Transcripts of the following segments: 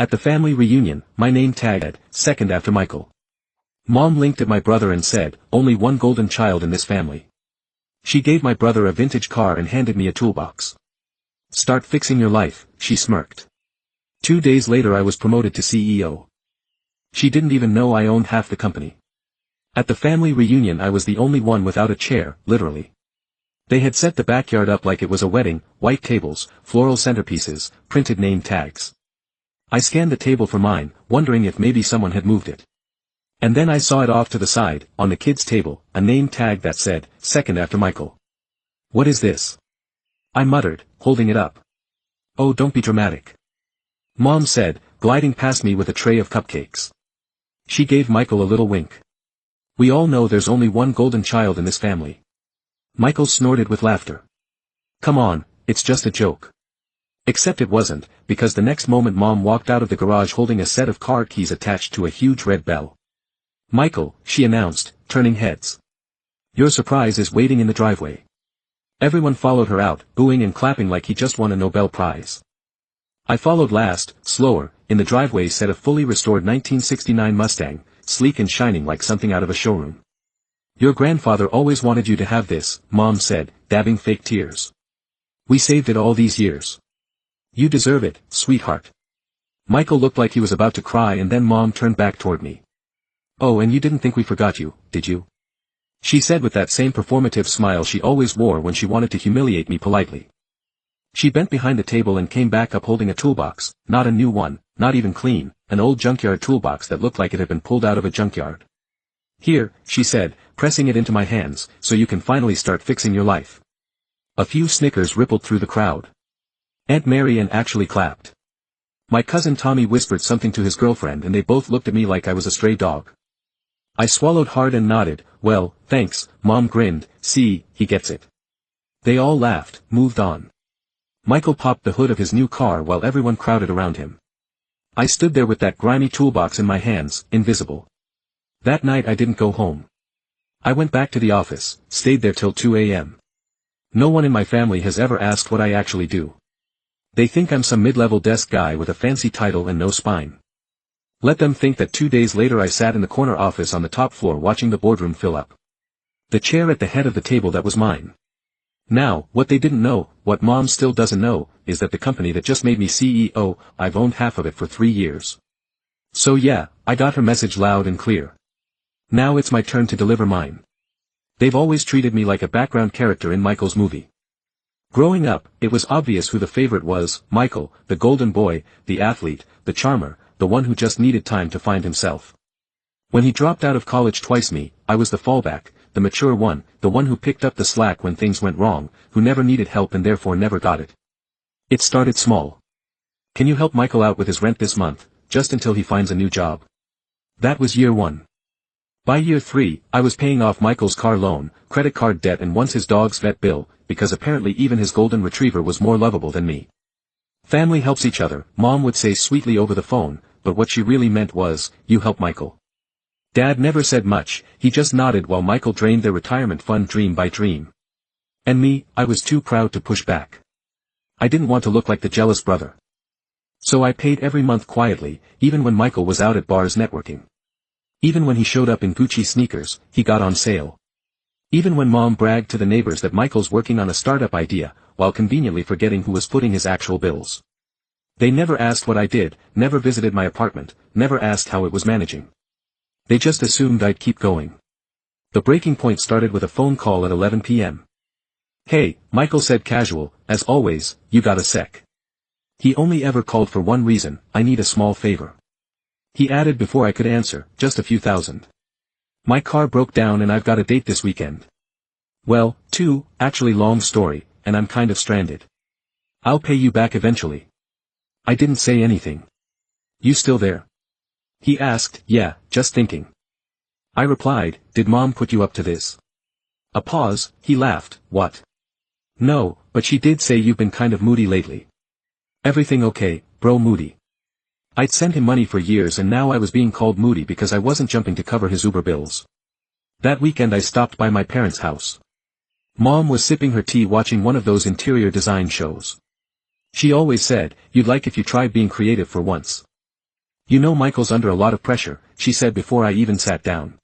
At the family reunion, my name tagged, second after Michael. Mom blinked at my brother and said, only one golden child in this family. She gave my brother a vintage car and handed me a toolbox. Start fixing your life, she smirked. 2 days later I was promoted to CEO. She didn't even know I owned half the company. At the family reunion I was the only one without a chair, literally. They had set the backyard up like it was a wedding, white tables, floral centerpieces, printed name tags. I scanned the table for mine, wondering if maybe someone had moved it. And then I saw it off to the side, on the kids' table, a name tag that said, second after Michael. What is this? I muttered, holding it up. Oh, don't be dramatic. Mom said, gliding past me with a tray of cupcakes. She gave Michael a little wink. We all know there's only one golden child in this family. Michael snorted with laughter. Come on, it's just a joke. Except it wasn't, because the next moment Mom walked out of the garage holding a set of car keys attached to a huge red bell. Michael, she announced, turning heads. Your surprise is waiting in the driveway. Everyone followed her out, booing and clapping like he just won a Nobel Prize. I followed last, slower. In the driveway sat a fully restored 1969 Mustang, sleek and shining like something out of a showroom. Your grandfather always wanted you to have this, Mom said, dabbing fake tears. We saved it all these years. You deserve it, sweetheart. Michael looked like he was about to cry and then Mom turned back toward me. Oh, and you didn't think we forgot you, did you? She said with that same performative smile she always wore when she wanted to humiliate me politely. She bent behind the table and came back up holding a toolbox, not a new one, not even clean, an old junkyard toolbox that looked like it had been pulled out of a junkyard. Here, she said, pressing it into my hands, so you can finally start fixing your life. A few snickers rippled through the crowd. Aunt Marian actually clapped. My cousin Tommy whispered something to his girlfriend and they both looked at me like I was a stray dog. I swallowed hard and nodded. Well, thanks, Mom grinned, see, he gets it. They all laughed, moved on. Michael popped the hood of his new car while everyone crowded around him. I stood there with that grimy toolbox in my hands, invisible. That night I didn't go home. I went back to the office, stayed there till 2 a.m. No one in my family has ever asked what I actually do. They think I'm some mid-level desk guy with a fancy title and no spine. Let them think that 2 days later I sat in the corner office on the top floor watching the boardroom fill up. The chair at the head of the table that was mine. Now, what they didn't know, what Mom still doesn't know, is that the company that just made me CEO, I've owned half of it for 3 years. So yeah, I got her message loud and clear. Now it's my turn to deliver mine. They've always treated me like a background character in Michael's movie. Growing up, it was obvious who the favorite was, Michael, the golden boy, the athlete, the charmer, the one who just needed time to find himself. When he dropped out of college twice I was the fallback, the mature one, the one who picked up the slack when things went wrong, who never needed help and therefore never got it. It started small. Can you help Michael out with his rent this month, just until he finds a new job? That was year 1. By year 3, I was paying off Michael's car loan, credit card debt and once his dog's vet bill, because apparently even his golden retriever was more lovable than me. Family helps each other, Mom would say sweetly over the phone, but what she really meant was, you help Michael. Dad never said much, he just nodded while Michael drained their retirement fund dream by dream. And me, I was too proud to push back. I didn't want to look like the jealous brother. So I paid every month quietly, even when Michael was out at bars networking. Even when he showed up in Gucci sneakers, he got on sale. Even when Mom bragged to the neighbors that Michael's working on a startup idea, while conveniently forgetting who was footing his actual bills. They never asked what I did, never visited my apartment, never asked how it was managing. They just assumed I'd keep going. The breaking point started with a phone call at 11 p.m. Hey, Michael said casual, as always, you got a sec. He only ever called for one reason, I need a small favor. He added before I could answer, just a few thousand. My car broke down and I've got a date this weekend. Well, 2, actually long story, and I'm kind of stranded. I'll pay you back eventually. I didn't say anything. You still there? He asked, yeah, just thinking. I replied, did Mom put you up to this? A pause, he laughed, what? No, but she did say you've been kind of moody lately. Everything okay, bro moody. I'd sent him money for years and now I was being called moody because I wasn't jumping to cover his Uber bills. That weekend I stopped by my parents' house. Mom was sipping her tea watching one of those interior design shows. She always said, you'd like if you tried being creative for once. You know Michael's under a lot of pressure, she said before I even sat down.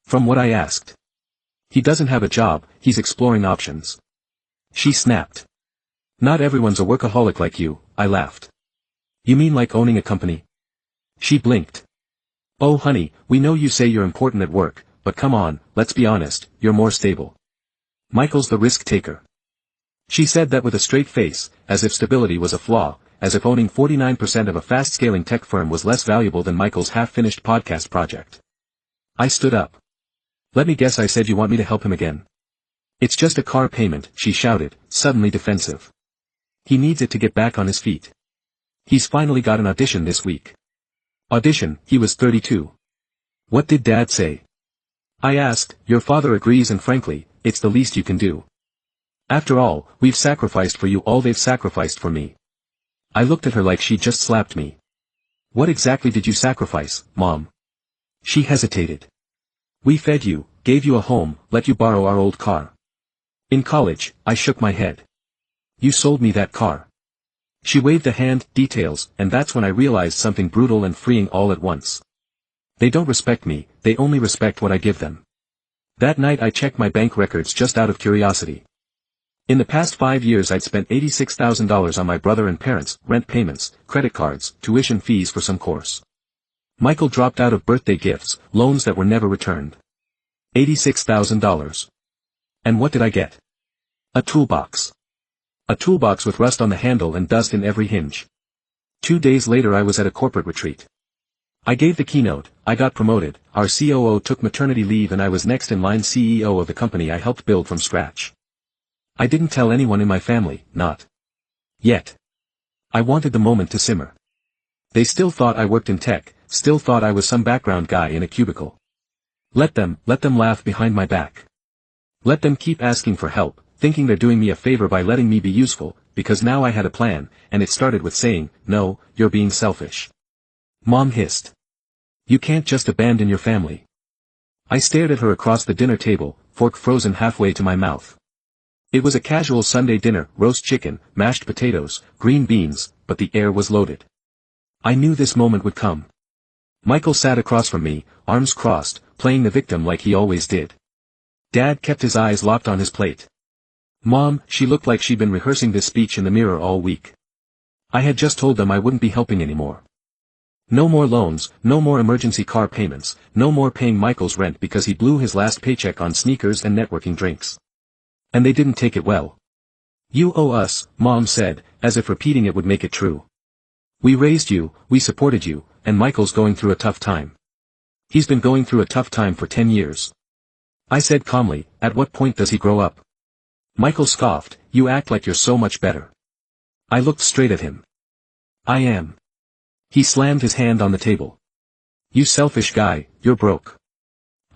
From what I asked. He doesn't have a job, he's exploring options. She snapped. Not everyone's a workaholic like you, I laughed. You mean like owning a company? She blinked. Oh honey, we know you say you're important at work, but come on, let's be honest, you're more stable. Michael's the risk taker. She said that with a straight face, as if stability was a flaw, as if owning 49% of a fast-scaling tech firm was less valuable than Michael's half-finished podcast project. I stood up. Let me guess, I said you want me to help him again. It's just a car payment, she shouted, suddenly defensive. He needs it to get back on his feet. He's finally got an audition this week. Audition, he was 32. What did Dad say? I asked. Your father agrees, and frankly, it's the least you can do. After all, we've sacrificed for you all they've sacrificed for me. I looked at her like she'd just slapped me. What exactly did you sacrifice, Mom? She hesitated. We fed you, gave you a home, let you borrow our old car. In college, I shook my head. You sold me that car. She waved a hand. Details, and that's when I realized something brutal and freeing all at once. They don't respect me, they only respect what I give them. That night I checked my bank records just out of curiosity. In the past 5 years I'd spent $86,000 on my brother and parents, rent payments, credit cards, tuition fees for some course. Michael dropped out of birthday gifts, loans that were never returned. $86,000. And what did I get? A toolbox. A toolbox with rust on the handle and dust in every hinge. 2 days later I was at a corporate retreat. I gave the keynote, I got promoted, our COO took maternity leave, and I was next in line CEO of the company I helped build from scratch. I didn't tell anyone in my family, not yet. I wanted the moment to simmer. They still thought I worked in tech, still thought I was some background guy in a cubicle. Let them laugh behind my back. Let them keep asking for help, thinking they're doing me a favor by letting me be useful, because now I had a plan, and it started with saying, no, you're being selfish. Mom hissed. You can't just abandon your family. I stared at her across the dinner table, fork frozen halfway to my mouth. It was a casual Sunday dinner, roast chicken, mashed potatoes, green beans, but the air was loaded. I knew this moment would come. Michael sat across from me, arms crossed, playing the victim like he always did. Dad kept his eyes locked on his plate. Mom, she looked like she'd been rehearsing this speech in the mirror all week. I had just told them I wouldn't be helping anymore. No more loans, no more emergency car payments, no more paying Michael's rent because he blew his last paycheck on sneakers and networking drinks. And they didn't take it well. You owe us, Mom said, as if repeating it would make it true. We raised you, we supported you, and Michael's going through a tough time. He's been going through a tough time for 10 years. I said calmly, at what point does he grow up? Michael scoffed, you act like you're so much better. I looked straight at him. I am. He slammed his hand on the table. You selfish guy, you're broke.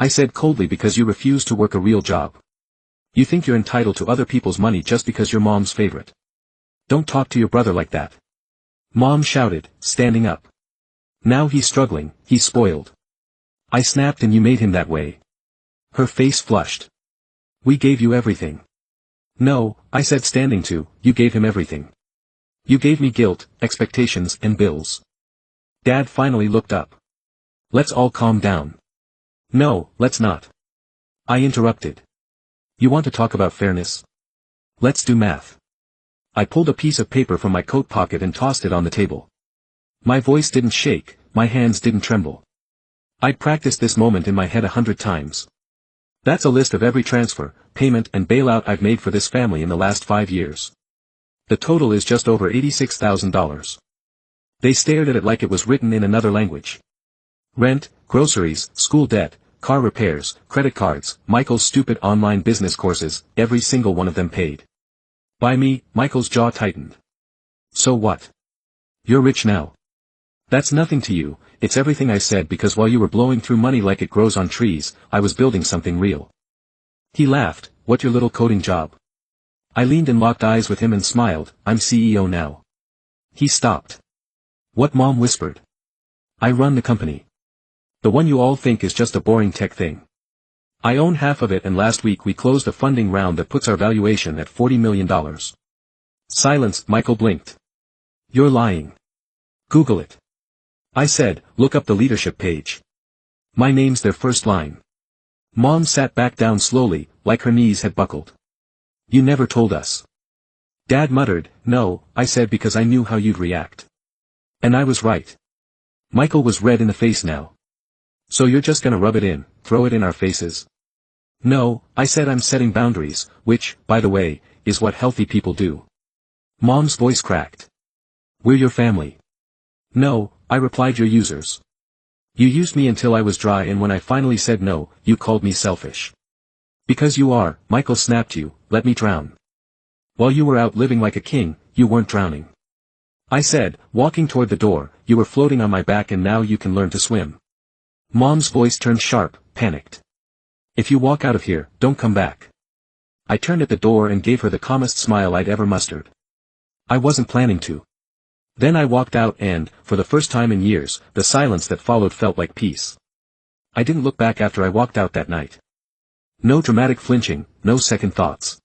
I said coldly, because you refuse to work a real job. You think you're entitled to other people's money just because you're Mom's favorite. Don't talk to your brother like that. Mom shouted, standing up. Now he's struggling, he's spoiled. I snapped, and you made him that way. Her face flushed. We gave you everything. No, I said, standing to, you gave him everything. You gave me guilt, expectations, and bills. Dad finally looked up. Let's all calm down. No, let's not. I interrupted. You want to talk about fairness? Let's do math. I pulled a piece of paper from my coat pocket and tossed it on the table. My voice didn't shake, my hands didn't tremble. I'd practiced this moment in my head 100 times. That's a list of every transfer, payment, and bailout I've made for this family in the last 5 years. The total is just over $86,000. They stared at it like it was written in another language. Rent, groceries, school debt, car repairs, credit cards, Michael's stupid online business courses, every single one of them paid. By me. Michael's jaw tightened. So what? You're rich now. That's nothing to you. It's everything I said, because while you were blowing through money like it grows on trees, I was building something real. He laughed. What, your little coding job? I leaned and locked eyes with him and smiled. I'm CEO now. He stopped. What? Mom whispered. I run the company. The one you all think is just a boring tech thing. I own half of it, and last week we closed a funding round that puts our valuation at $40 million. Silence. Michael blinked. You're lying. Google it. I said, look up the leadership page. My name's their first line. Mom sat back down slowly, like her knees had buckled. You never told us. Dad muttered, no, I said because I knew how you'd react. And I was right. Michael was red in the face now. So you're just gonna rub it in, throw it in our faces? No, I said I'm setting boundaries, which, by the way, is what healthy people do. Mom's voice cracked. We're your family. No, I replied, you're users. You used me until I was dry, and when I finally said no, you called me selfish. Because you are, Michael snapped, you let me drown. While you were out living like a king, you weren't drowning. I said, walking toward the door, you were floating on my back and now you can learn to swim. Mom's voice turned sharp, panicked. If you walk out of here, don't come back. I turned at the door and gave her the calmest smile I'd ever mustered. I wasn't planning to. Then I walked out and, for the first time in years, the silence that followed felt like peace. I didn't look back after I walked out that night. No dramatic flinching, no second thoughts.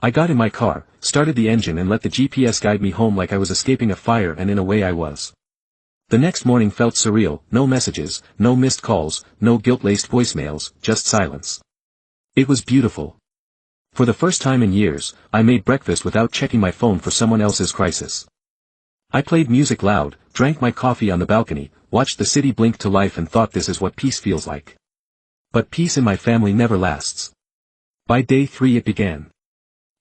I got in my car, started the engine and let the GPS guide me home like I was escaping a fire, and in a way I was. The next morning felt surreal, no messages, no missed calls, no guilt-laced voicemails, just silence. It was beautiful. For the first time in years, I made breakfast without checking my phone for someone else's crisis. I played music loud, drank my coffee on the balcony, watched the city blink to life and thought, this is what peace feels like. But peace in my family never lasts. By day 3 it began.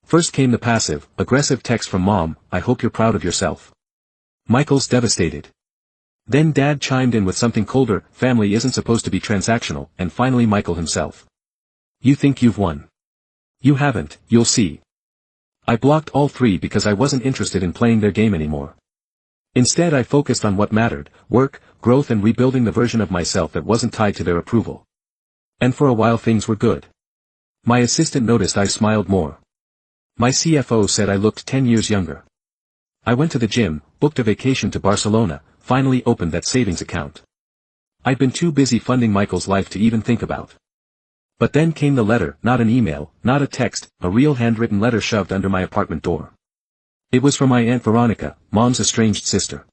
First came the passive, aggressive text from Mom, I hope you're proud of yourself. Michael's devastated. Then Dad chimed in with something colder, family isn't supposed to be transactional, and finally Michael himself. You think you've won. You haven't, you'll see. I blocked all 3 because I wasn't interested in playing their game anymore. Instead I focused on what mattered, work, growth and rebuilding the version of myself that wasn't tied to their approval. And for a while things were good. My assistant noticed I smiled more. My CFO said I looked 10 years younger. I went to the gym, booked a vacation to Barcelona, finally opened that savings account. I'd been too busy funding Michael's life to even think about. But then came the letter, not an email, not a text, a real handwritten letter shoved under my apartment door. It was from my Aunt Veronica, Mom's estranged sister.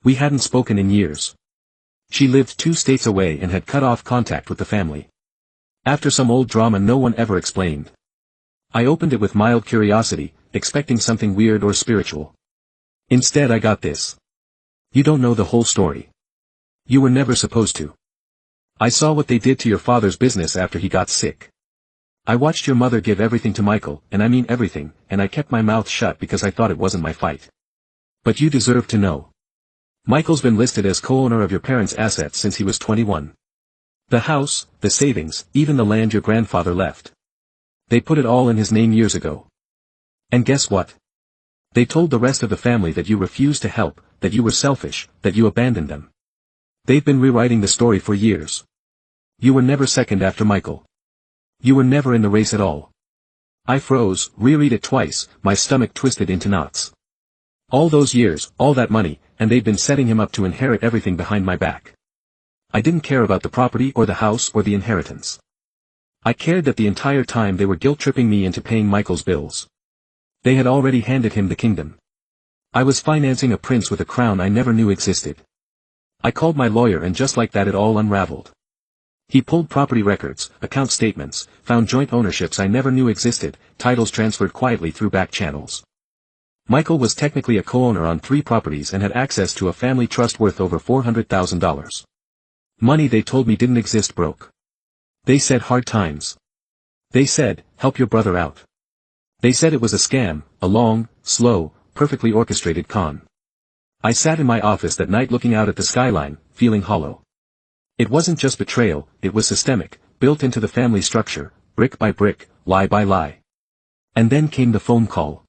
We hadn't spoken in years. She lived 2 states away and had cut off contact with the family. After some old drama no one ever explained. I opened it with mild curiosity, expecting something weird or spiritual. Instead I got this. You don't know the whole story. You were never supposed to. I saw what they did to your father's business after he got sick. I watched your mother give everything to Michael, and I mean everything, and I kept my mouth shut because I thought it wasn't my fight. But you deserve to know. Michael's been listed as co-owner of your parents' assets since he was 21. The house, the savings, even the land your grandfather left. They put it all in his name years ago. And guess what? They told the rest of the family that you refused to help, that you were selfish, that you abandoned them. They've been rewriting the story for years. You were never second after Michael. You were never in the race at all. I froze, reread it twice, my stomach twisted into knots. All those years, all that money, and they'd been setting him up to inherit everything behind my back. I didn't care about the property or the house or the inheritance. I cared that the entire time they were guilt-tripping me into paying Michael's bills. They had already handed him the kingdom. I was financing a prince with a crown I never knew existed. I called my lawyer and just like that it all unraveled. He pulled property records, account statements, found joint ownerships I never knew existed, titles transferred quietly through back channels. Michael was technically a co-owner on 3 properties and had access to a family trust worth over $400,000. Money they told me didn't exist broke. They said hard times. They said, help your brother out. They said it was a scam, a long, slow, perfectly orchestrated con. I sat in my office that night looking out at the skyline, feeling hollow. It wasn't just betrayal, it was systemic, built into the family structure, brick by brick, lie by lie. And then came the phone call.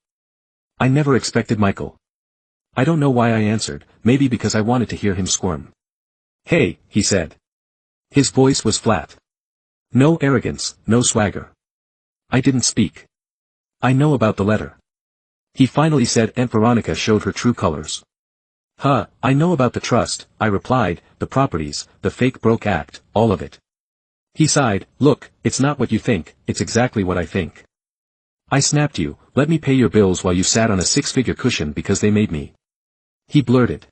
I never expected Michael. I don't know why I answered, maybe because I wanted to hear him squirm. Hey, he said. His voice was flat. No arrogance, no swagger. I didn't speak. I know about the letter. He finally said Aunt Veronica showed her true colors. Huh, I know about the trust, I replied, the properties, the fake broke act, all of it. He sighed, look, it's not what you think, it's exactly what I think. I snapped, you, let me pay your bills while you sat on a 6-figure cushion because they made me. He blurted.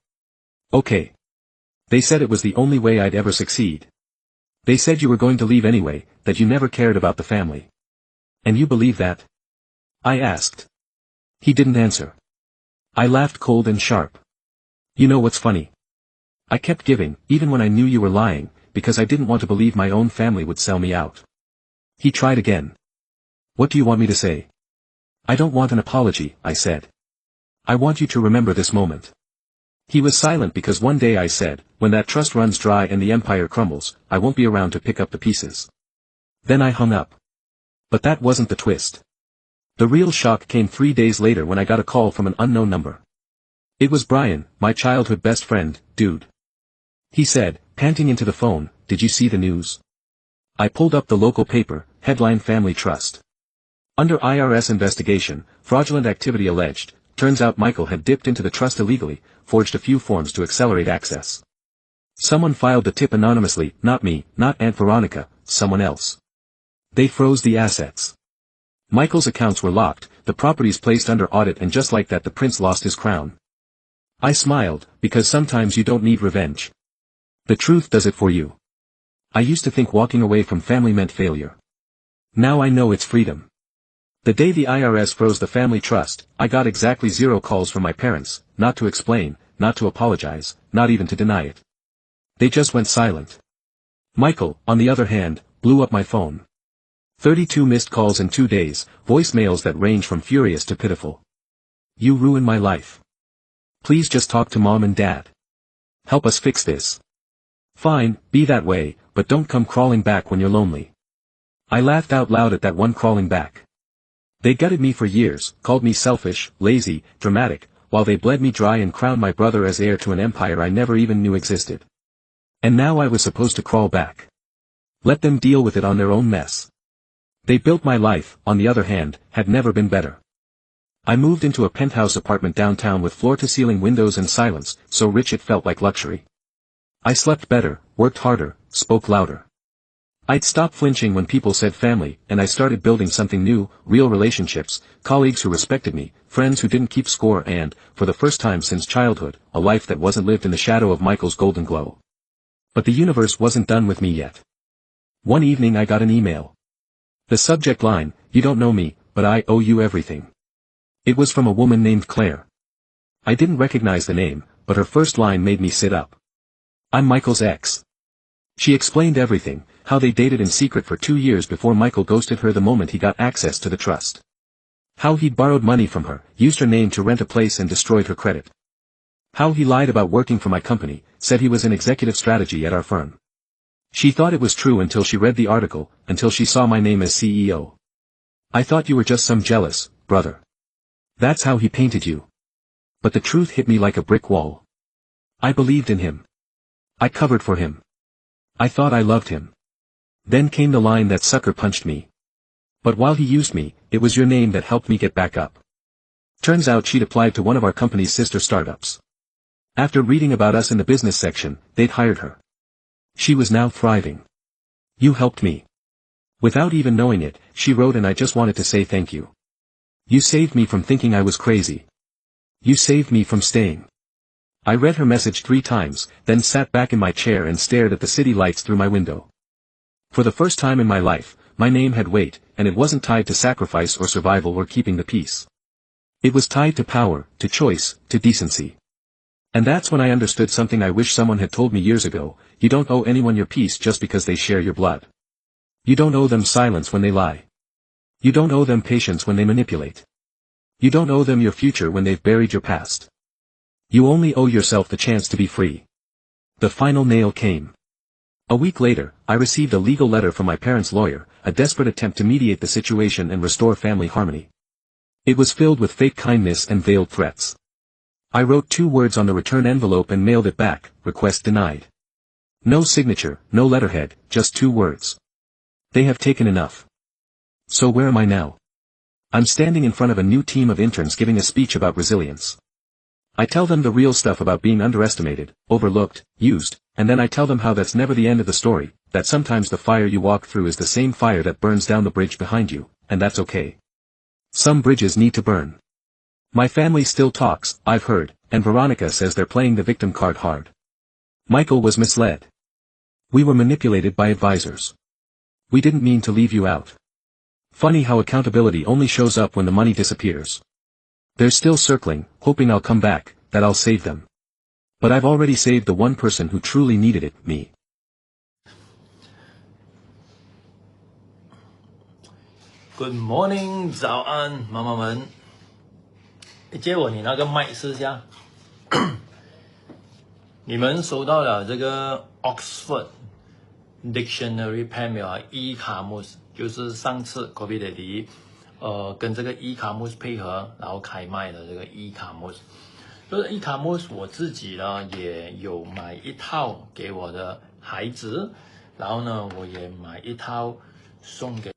Okay. They said it was the only way I'd ever succeed. They said you were going to leave anyway, that you never cared about the family. And you believe that? I asked. He didn't answer. I laughed cold and sharp. You know what's funny? I kept giving, even when I knew you were lying, because I didn't want to believe my own family would sell me out. He tried again. What do you want me to say? I don't want an apology, I said. I want you to remember this moment. He was silent because one day I said, when that trust runs dry and the empire crumbles, I won't be around to pick up the pieces. Then I hung up. But that wasn't the twist. The real shock came 3 days later when I got a call from an unknown number. It was Brian, my childhood best friend, dude. He said, panting into the phone, did you see the news? I pulled up the local paper, headline Family Trust. Under IRS investigation, fraudulent activity alleged. Turns out Michael had dipped into the trust illegally, forged a few forms to accelerate access. Someone filed the tip anonymously, not me, not Aunt Veronica, someone else. They froze the assets. Michael's accounts were locked, the properties placed under audit, and just like that the prince lost his crown. I smiled, because sometimes you don't need revenge. The truth does it for you. I used to think walking away from family meant failure. Now I know it's freedom. The day the IRS froze the family trust, I got exactly 0 calls from my parents, not to explain, not to apologize, not even to deny it. They just went silent. Michael, on the other hand, blew up my phone. 32 missed calls in 2 days, voicemails that range from furious to pitiful. You ruined my life. Please just talk to mom and dad. Help us fix this. Fine, be that way, but don't come crawling back when you're lonely. I laughed out loud at that one crawling back. They gutted me for years, called me selfish, lazy, dramatic, while they bled me dry and crowned my brother as heir to an empire I never even knew existed. And now I was supposed to crawl back. Let them deal with it on their own mess. They built my life, on the other hand, had never been better. I moved into a penthouse apartment downtown with floor-to-ceiling windows and silence, so rich it felt like luxury. I slept better, worked harder, spoke louder. I'd stopped flinching when people said family, and I started building something new, real relationships, colleagues who respected me, friends who didn't keep score, and, for the first time since childhood, a life that wasn't lived in the shadow of Michael's golden glow. But the universe wasn't done with me yet. One evening I got an email. The subject line, you don't know me, but I owe you everything. It was from a woman named Claire. I didn't recognize the name, but her first line made me sit up. I'm Michael's ex. She explained everything, how they dated in secret for 2 years before Michael ghosted her the moment he got access to the trust. How he'd borrowed money from her, used her name to rent a place and destroyed her credit. How he lied about working for my company, said he was in executive strategy at our firm. She thought it was true until she read the article, until she saw my name as CEO. I thought you were just some jealous brother. That's how he painted you. But the truth hit me like a brick wall. I believed in him. I covered for him. I thought I loved him. Then came the line that sucker punched me. But while he used me, it was your name that helped me get back up. Turns out she'd applied to one of our company's sister startups. After reading about us in the business section, they'd hired her. She was now thriving. You helped me. Without even knowing it, she wrote, and I just wanted to say thank you. You saved me from thinking I was crazy. You saved me from staying. I read her message 3 times, then sat back in my chair and stared at the city lights through my window. For the first time in my life, my name had weight, and it wasn't tied to sacrifice or survival or keeping the peace. It was tied to power, to choice, to decency. And that's when I understood something I wish someone had told me years ago: you don't owe anyone your peace just because they share your blood. You don't owe them silence when they lie. You don't owe them patience when they manipulate. You don't owe them your future when they've buried your past. You only owe yourself the chance to be free. The final nail came. A week later, I received a legal letter from my parents' lawyer, a desperate attempt to mediate the situation and restore family harmony. It was filled with fake kindness and veiled threats. I wrote 2 words on the return envelope and mailed it back: request denied. No signature, no letterhead, just 2 words. They have taken enough. So where am I now? I'm standing in front of a new team of interns giving a speech about resilience. I tell them the real stuff about being underestimated, overlooked, used, and then I tell them how that's never the end of the story, that sometimes the fire you walk through is the same fire that burns down the bridge behind you, and that's okay. Some bridges need to burn. My family still talks, I've heard, and Veronica says they're playing the victim card hard. Michael was misled. We were manipulated by advisors. We didn't mean to leave you out. Funny how accountability only shows up when the money disappears. They're still circling, hoping I'll come back, that I'll save them. But I've already saved the one person who truly needed it, me. Good morning， 早安，妈妈们。借我你那个麦试下。你们收到了这个 Oxford Dictionary pen 没有啊 ？e-commerce 就是上次 COVID 跟这个 e-commerce 配合，然后开卖的这个 e-commerce。就是 e-commerce 我自己呢也有买一套给我的孩子，然后呢我也买一套送给